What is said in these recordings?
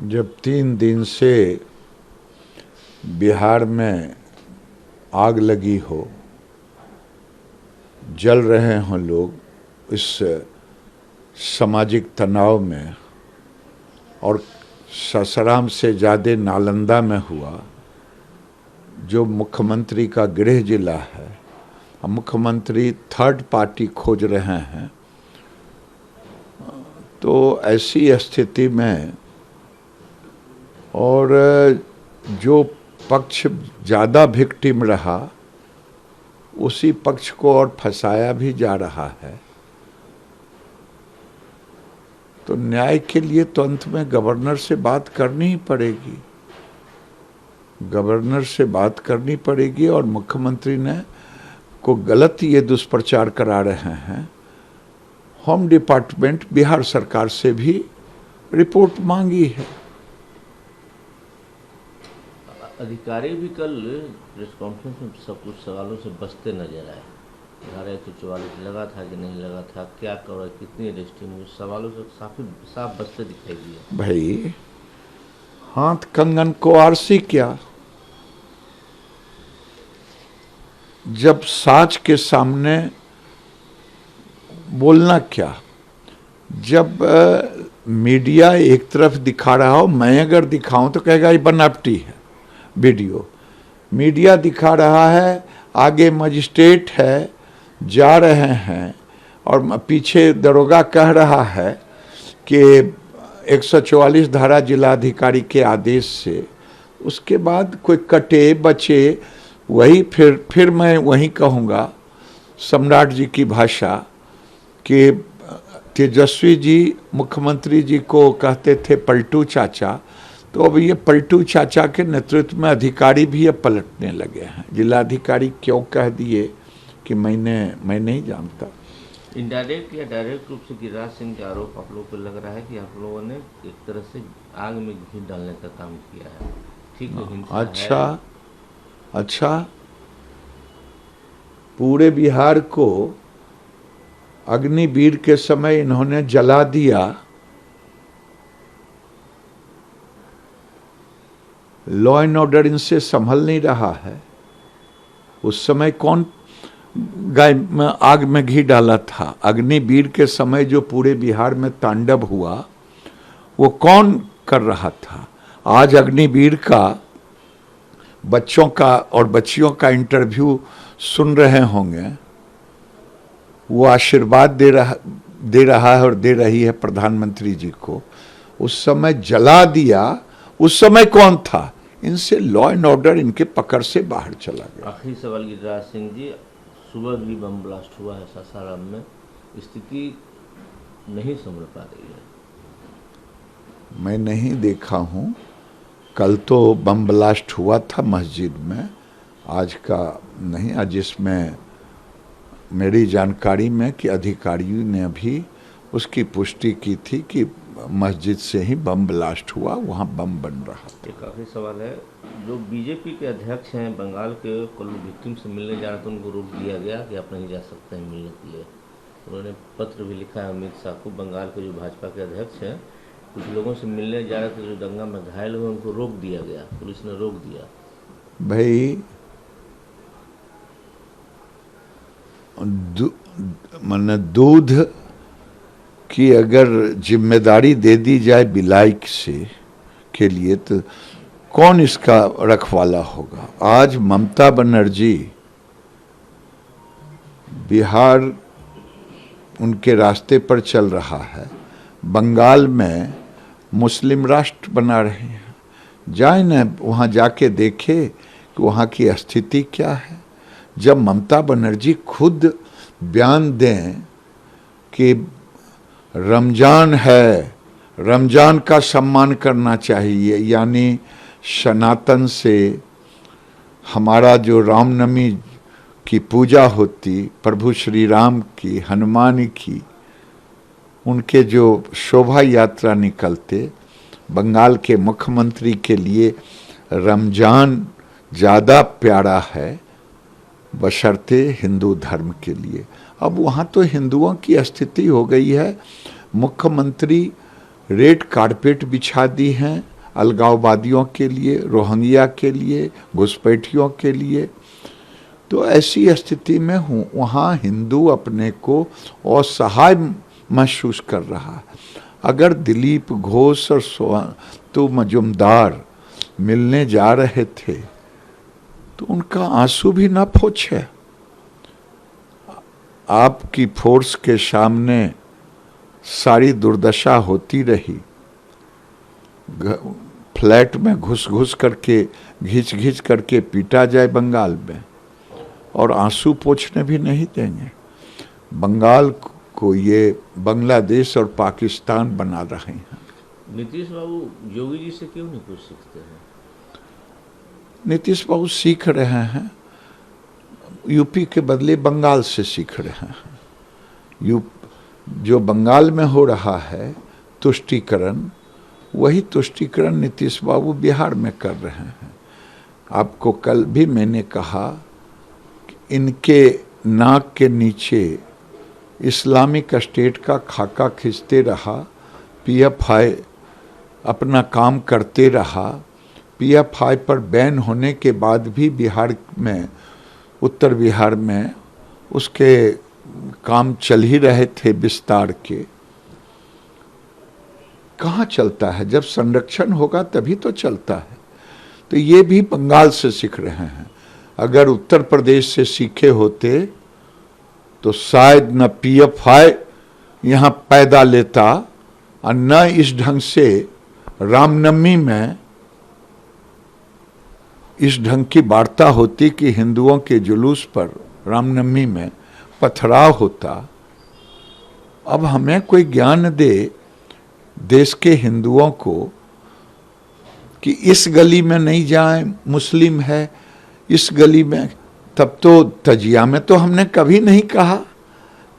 जब 3 दिन से बिहार में आग लगी हो, जल रहे हों लोग इस सामाजिक तनाव में, और ससराम से ज़्यादा नालंदा में हुआ, जो मुख्यमंत्री का गृह जिला है, मुख्यमंत्री थर्ड पार्टी खोज रहे हैं। तो ऐसी स्थिति में और जो पक्ष ज़्यादा विक्टिम रहा उसी पक्ष को और फंसाया भी जा रहा है। तो न्याय के लिए तो अंत में गवर्नर से बात करनी ही पड़ेगी, गवर्नर से बात करनी पड़ेगी। और मुख्यमंत्री ने को गलत ये दुष्प्रचार करा रहे हैं। होम डिपार्टमेंट बिहार सरकार से भी रिपोर्ट मांगी है। अधिकारी भी कल प्रेस कॉन्फ्रेंस में सब कुछ सवालों से बचते नजर आए। धारा 144 लगा था कि नहीं लगा था, क्या कर, कितनी अरेस्टिंग हुई, सवालों से साफ बचते दिखाई दिए। भाई हाथ कंगन को आरसी क्या, जब साच के सामने बोलना क्या। जब मीडिया एक तरफ दिखा रहा हो, मैं अगर दिखाऊं तो कहेगा ये बनावटी है वीडियो। मीडिया दिखा रहा है, आगे मजिस्ट्रेट है, जा रहे हैं, और पीछे दरोगा कह रहा है कि 144 धारा जिलाधिकारी के आदेश से। उसके बाद कोई कटे बचे, वही फिर मैं वही कहूँगा सम्राट जी की भाषा कि तेजस्वी जी मुख्यमंत्री जी को कहते थे पलटू चाचा। तो अब ये पलटू चाचा के नेतृत्व में अधिकारी भी अब पलटने लगे हैं। जिलाधिकारी क्यों कह दिए कि मैं नहीं जानता। इनडायरेक्ट या डायरेक्ट रूप से गिरिराज सिंह के आरोप आप लोगों को लग रहा है कि आप लोगों ने एक तरह से आग में घी डालने का काम किया है, ठीक है? अच्छा, पूरे बिहार को अग्निवीर के समय इन्होंने जला दिया। लॉ एंड ऑर्डर इनसे संभल नहीं रहा है। उस समय कौन आग में घी डाला था? अग्निवीर के समय जो पूरे बिहार में तांडव हुआ वो कौन कर रहा था? आज अग्निवीर का बच्चों का और बच्चियों का इंटरव्यू सुन रहे होंगे। वो आशीर्वाद दे रहा है और दे रही है प्रधानमंत्री जी को। उस समय जला दिया, उस समय कौन था? इनसे लॉ एंड ऑर्डर इनके पकड़ से बाहर चला गया। आखिरी सवाल गिरिराज सिंह जी, सुबह भी बम ब्लास्ट हुआ है सासाराम में, स्थिति नहीं संभल पा रही है। मैं नहीं देखा हूँ, कल तो बम ब्लास्ट हुआ था मस्जिद में, आज का नहीं। आज इसमें मेरी जानकारी में कि अधिकारियों ने अभी उसकी पुष्टि की थी कि मस्जिद से ही बम ब्लास्ट हुआ, वहाँ बम बन रहा था। एक आखिरी सवाल है, जो बीजेपी के अध्यक्ष हैं बंगाल के, कल विक्टिम से मिलने जा रहे थे, उनको रोक दिया गया कि आप नहीं जा सकते हैं मिलने के लिए। उन्होंने पत्र भी लिखा है अमित शाह को। बंगाल के जो भाजपा के अध्यक्ष हैं कुछ लोगों से मिलने जा रहे थे जो दंगा में घायल हुए, उनको रोक दिया गया, पुलिस ने रोक दिया। भाई माने दूध की अगर जिम्मेदारी दे दी जाए बिलाई से के लिए तो कौन इसका रखवाला होगा? आज ममता बनर्जी बिहार उनके रास्ते पर चल रहा है, बंगाल में मुस्लिम राष्ट्र बना रहे हैं। जाए न वहाँ जाके देखे कि वहाँ की स्थिति क्या है। जब ममता बनर्जी खुद बयान दें कि रमजान है, रमजान का सम्मान करना चाहिए, यानी सनातन से हमारा जो रामनवमी की पूजा होती, प्रभु श्री राम की, हनुमान की, उनके जो शोभा यात्रा निकलते, बंगाल के मुख्यमंत्री के लिए रमजान ज़्यादा प्यारा है बशर्ते हिंदू धर्म के लिए। अब वहाँ तो हिंदुओं की स्थिति हो गई है, मुख्यमंत्री रेड कारपेट बिछा दी हैं अलगाववादियों के लिए, रोहिंग्या के लिए, घुसपैठियों के लिए। तो ऐसी स्थिति में वहाँ हिंदू अपने को असहाय महसूस कर रहा है। अगर दिलीप घोष और तो मजुमदार मिलने जा रहे थे तो उनका आंसू भी न पोंछे। आपकी फोर्स के सामने सारी दुर्दशा होती रही, फ्लैट में घुस घुस करके, घिच घिच करके पीटा जाए बंगाल में, और आंसू पोंछने भी नहीं देंगे। बंगाल को ये बांग्लादेश और पाकिस्तान बना रहे हैं। नीतीश बाबू योगी जी से क्यों नहीं कुछ सीखते हैं? नीतीश बाबू सीख रहे हैं, यूपी के बदले बंगाल से सीख रहे हैं। जो बंगाल में हो रहा है तुष्टीकरण, वही तुष्टीकरण नीतीश बाबू बिहार में कर रहे हैं। आपको कल भी मैंने कहा कि इनके नाक के नीचे इस्लामिक स्टेट का खाका खींचते रहा, पीएफआई अपना काम करते रहा। पीएफआई पर बैन होने के बाद भी बिहार में, उत्तर बिहार में उसके काम चल ही रहे थे विस्तार के। कहाँ चलता है? जब संरक्षण होगा तभी तो चलता है। तो ये भी बंगाल से सीख रहे हैं। अगर उत्तर प्रदेश से सीखे होते तो शायद न पीएफआई यहाँ पैदा लेता और न इस ढंग से रामनवमी में इस ढंग की वार्ता होती कि हिंदुओं के जुलूस पर रामनवमी में पथराव होता। अब हमें कोई ज्ञान दे देश के हिंदुओं को कि इस गली में नहीं जाएं, मुस्लिम है, इस गली में। तब तो तजिया में तो हमने कभी नहीं कहा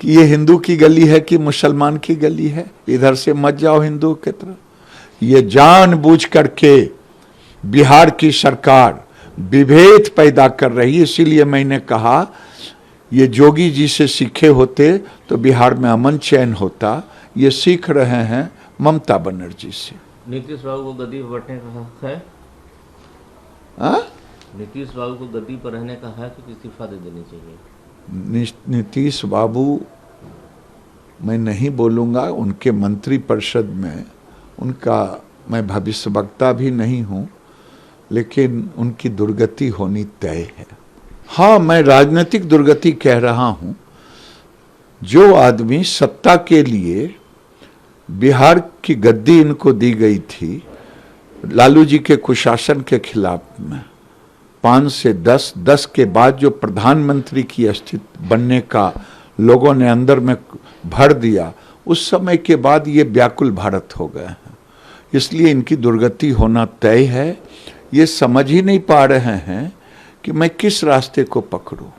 कि ये हिंदू की गली है कि मुसलमान की गली है, इधर से मत जाओ हिंदू की तरफ। ये जानबूझ करके बिहार की सरकार विभेद पैदा कर रही है। इसीलिए मैंने कहा ये जोगी जी से सीखे होते तो बिहार में अमन चैन होता। ये सीख रहे हैं ममता बनर्जी से। नीतीश बाबू को गद्दी पर बैठने का हक है? नीतीश बाबू को गद्दी पर रहने का हक कि इस्तीफा दे देनी चाहिए? नीतीश बाबू, मैं नहीं बोलूँगा, उनके मंत्रिपरिषद में उनका मैं भविष्यवक्ता भी नहीं हूँ, लेकिन उनकी दुर्गति होनी तय है। हाँ, मैं राजनीतिक दुर्गति कह रहा हूँ। जो आदमी सत्ता के लिए बिहार की गद्दी इनको दी गई थी लालू जी के कुशासन के खिलाफ में, 5 से 10 के बाद जो प्रधानमंत्री की स्थिति बनने का लोगों ने अंदर में भर दिया, उस समय के बाद ये व्याकुल भारत हो गए हैं। इसलिए इनकी दुर्गति होना तय है। ये समझ ही नहीं पा रहे हैं कि मैं किस रास्ते को पकड़ूं।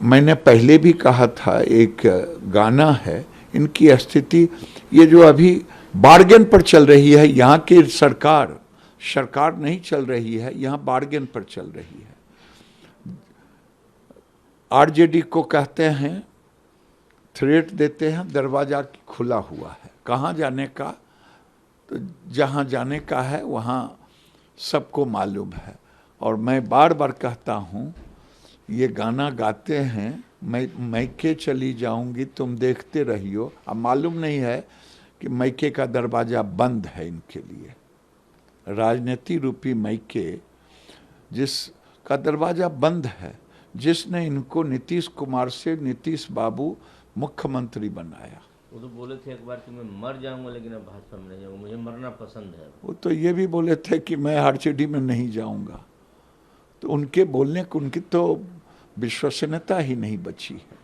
मैंने पहले भी कहा था, एक गाना है, इनकी स्थिति, ये जो अभी बार्गेन पर चल रही है, यहाँ की सरकार नहीं चल रही है, यहाँ बार्गेन पर चल रही है। आरजेडी को कहते हैं, थ्रेट देते हैं, दरवाजा खुला हुआ है, कहाँ जाने का? तो जहाँ जाने का है वहाँ सबको मालूम है। और मैं बार बार कहता हूँ, ये गाना गाते हैं, मैके चली जाऊंगी तुम देखते रहियो। अब मालूम नहीं है कि मैके का दरवाजा बंद है इनके लिए। राजनीति रूपी मैके जिसका दरवाजा बंद है, जिसने इनको नीतीश कुमार से नीतीश बाबू मुख्यमंत्री बनाया। वो तो बोले थे एक बार कि मैं मर जाऊंगा लेकिन अब भाजपा में नहीं जाऊंगा, मुझे मरना पसंद है। वो तो ये भी बोले थे कि मैं आरजेडी में नहीं जाऊंगा। तो उनके बोलने को उनकी तो विश्वसनीयता ही नहीं बची है।